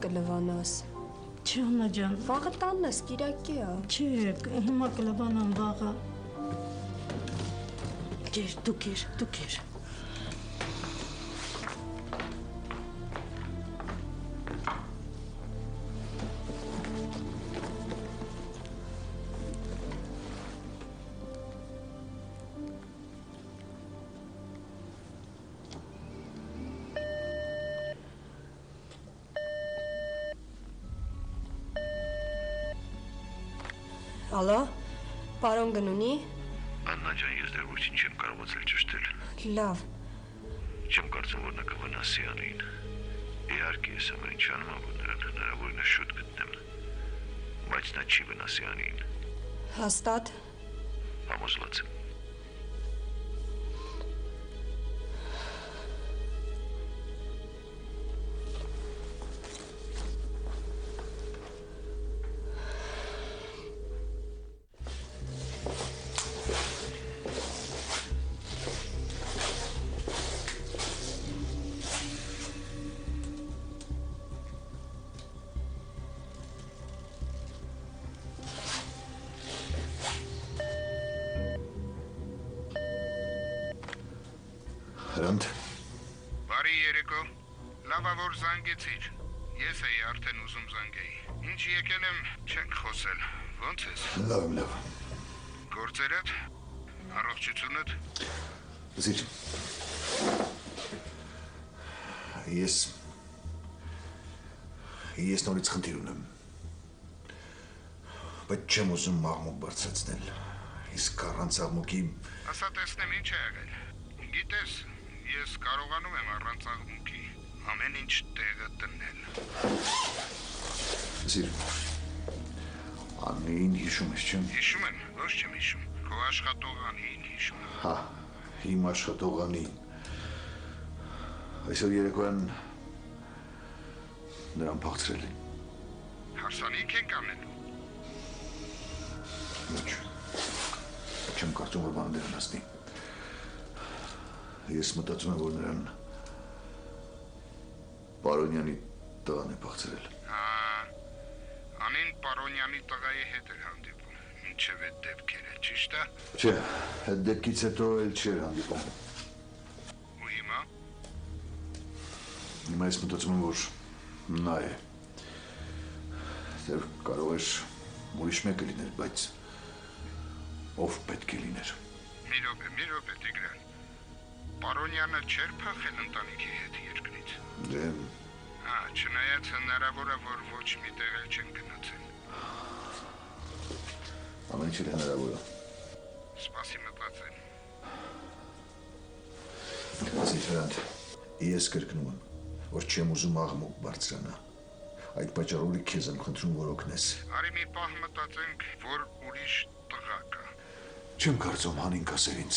կլվանաս։ Չէ, Աննա ջան։ Վաղը տանն ես, Կիրակի է։ Չէ, հիմա կլվանամ վաղը։ Կեր, դու կեր։ Ալո, պարոն Գնունի։ Աննա ջան, ես դեռ ոչինչ չեմ կարողացել ճշտել։ Լավ։ Չեմ կարծում, որ նա կվնասի Անին։ Իհարկե, ես ամեն ինչ անում եմ, որ նրան հնարավորինս շուտ գտնեմ, բայց նա չի վնասի Անին։ Հաստատ։ Համոզված եմ։ Հրանտ։ Բարի երեկո, լավավոր զանգեցիր, ես էի արդեն ուզում զանգեի, ինչ եկել եմ, չենք խոսել, ոնց ես։ Լավ եմ, լավ։ Գործերդ, առողջությունդ։ Զիր, ես նորից խնդիր ունեմ, բայց չեմ ուզում աղմուկ բարձրացնել, իսկ առանց աղմուկի… Ասա տեսնեմ ինչ է եղել, գիտես, ես կարողանում եմ առանց աղմուկի ամեն ինչ տեղը դնել։ Զիր, Աննին հիշում ես չեմ։ Հիշում եմ, ոչ չեմ հիշում, քո աշխատող Անին հիշում եմ։ Հա, իմ աշխատող Անին։ Այսօր երեկոյան նրան փախցրել են։ Հարսանիք ենք անելու։ Ոչ, չեմ կարծում, որ բանը դեռ հասնի։ Ես մտածում եմ, որ նրան Պարոնյանի տղան է փախցրել։ Հա, Անին Պարոնյանի տղայի հետ էր հանդիպում, մինչև այդ դեպքերը, ճիշտ է։ Չէ, այդ դեպքից հետո էլ չէր հանդիպում։ Ու հիմա։ Հիմա ես մտածում եմ, որ նա է։ Դեռ կարող էր ուրիշ մեկը լիներ, բայց ով պետք է լիներ։ Մի րոպե, Տիգրան։ Պարոնյանը չէր փախել ընտանիքի հետ երկրից։ Դե… Հա, չնայած հնարավոր է, որ ոչ մի տեղ էլ չեն գնացել։ Ամեն ինչ էլ հնարավոր է։ Սպասի մտածեմ։ Ասի Հրանտ, ես կրկնում եմ, որ չեմ ուզում աղմուկ բարձրանա։ Այդ պատճառով քեզ եմ խնդրում, որ օգնես։ Արի մի պահ մտածենք, որ ուրիշ տղա կա։ Չեմ կարծում Հանին կասեր ինձ։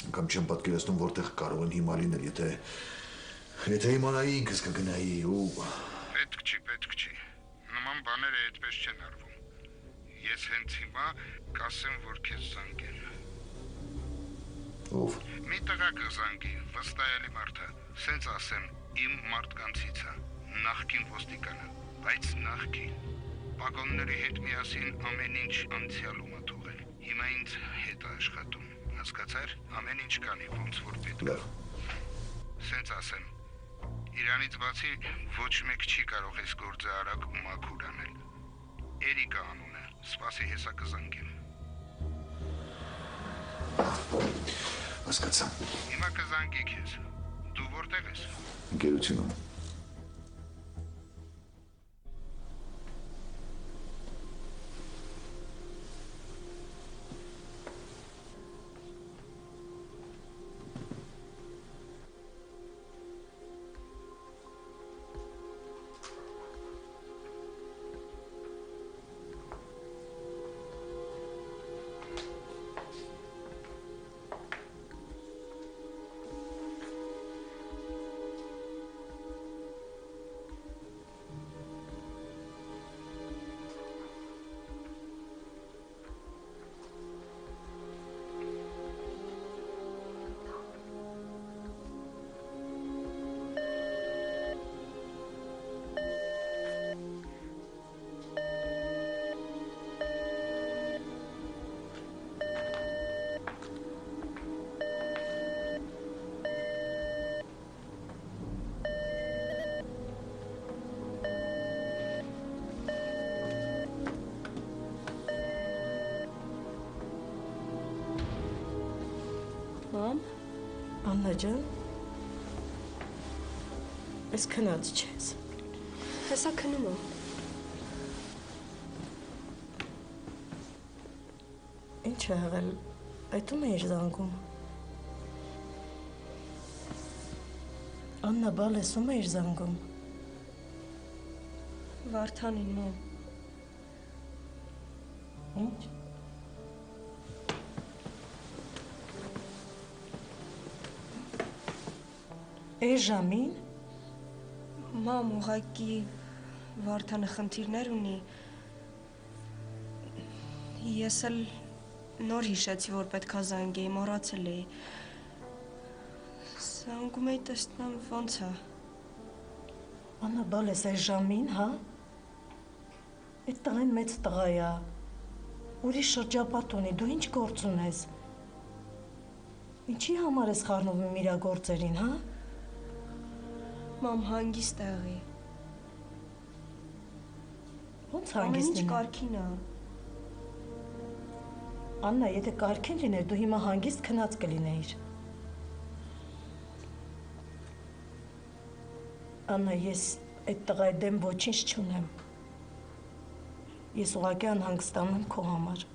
Անգամ չեմ պատկերացնում, որտեղ կարող են հիմա լինել, եթե իմանայի ինքս կգնայի ու… Պետք չի, նման բաները այդպես չեն արվում։ Ես հենց հիմա կասեմ, որ քեզ զանգեն։ Ով։ Մի տղա կզանգի, վստահելի մարդ է, սենց ասեմ, իմ մարդկանցից է, նախկին ոստիկանը, բայց նախկին։ Պագոնների հետ միասին ամեն ինչ անցյալում է թողել, հիմա ինձ հետ է աշխատում, հասկացար, ամեն ինչ կանի, ոնց որ պետք է։ Սենց ասեմ, իրանից բացի ոչ մեկ չի կարող այս գործը արագ ու մաքուր անել։ Էրիկա անունը, սպասի հեսա կզանգեմ։ Հասկացա։ Հիմա կզանգի քեզ, դու որտեղ ես։ Ընկերությունում։ Աննա ջան, ես քնած չես։ Հեսա քնում եմ։ Ինչ է եղել, այդում էիր զանգում։ Աննա, բալեսում էիր զանգում։ Վարդանին մոմ։ Ինչ։ Այս ժամին։ Մամ, ուղղակի Վարդանը խնդիրներ ունի։ Ես էլ նոր հիշեցի, որ պետքա զանգեի, մոռացել էի։ Զանգում էի տեսնամ ոնց է։ Աննա, բալես այս ժամին, հա։ Այդ տղեն մեծ տղա է։ Ուրիշ շրջապատ ունի, դու ինչ գործ ունես։ Ինչի համար ես խառնվում իր գործերին, հա։ Մամ, հանգիստ եղի։ Ոնց Ամեն հանգիստ ինչ լինի։ կարգին է։ Աննա, եթե կարգին լիներ, դու հիմա հանգիստ քնած կլինեիր։ Աննա, ես այդ տղայի դեմ ոչինչ չունեմ։ Ես ուղղակի անհանգստանում եմ քո համար։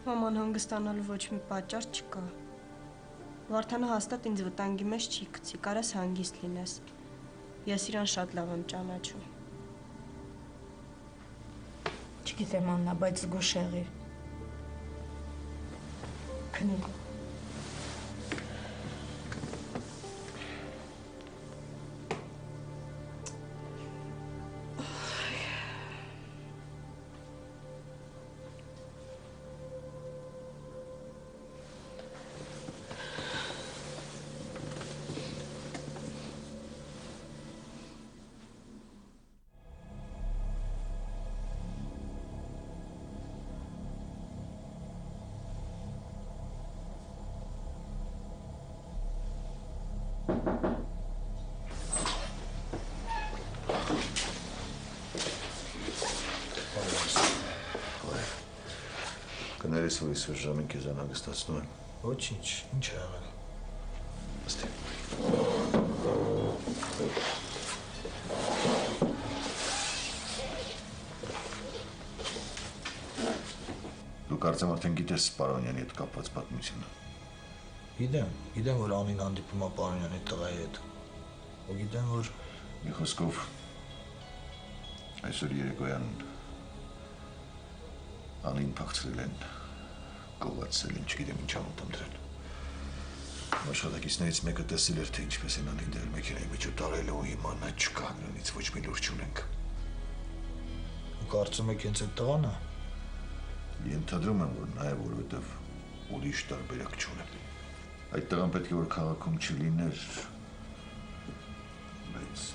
Մաման հանգստանալու ոչ մի պատճառ չկա։ Վարդանը հաստատ ինձ վտանգի մեջ չի գցի, կարաս հանգիստ լինես։ Ես իրան շատ լավ եմ ճանաչում։ Չգիտեմ, Աննա, բայց զգուշ եղիր։ Քնի։ Կներես, որ ես ժամին քեզ անհանգստացնում եմ։ Ոչինչ, ինչ է եղել։ Աստի։ Դու կարծեմ արդեն գիտես Պարոնյանի հետ կապված պատմությունը։ Գիտեմ, որ Անին հանդիպում է Պարոնյանի տղայի հետ։ Ու գիտեմ, որ Մի խոսքով այսօր երեկոյան Անին փախցրել են, կողացել են, չգիտեմ ինչ անոտ եմ դրել։ Աշխատակիցներից մեկը տեսել էր, թե ինչպես են Անին դրել մեքենայի մեջ ու տարել ու հիմա նա չկա, նրանից ոչ մի լուր չունենք։ ու կարծում եք հենց այդ տղան է։ Ենթադրում եմ, որ նաև որովհետև ուրիշ տարբերակ չունեմ։ Այդ տղան պետք է որ քաղաքում չլիներ, բայց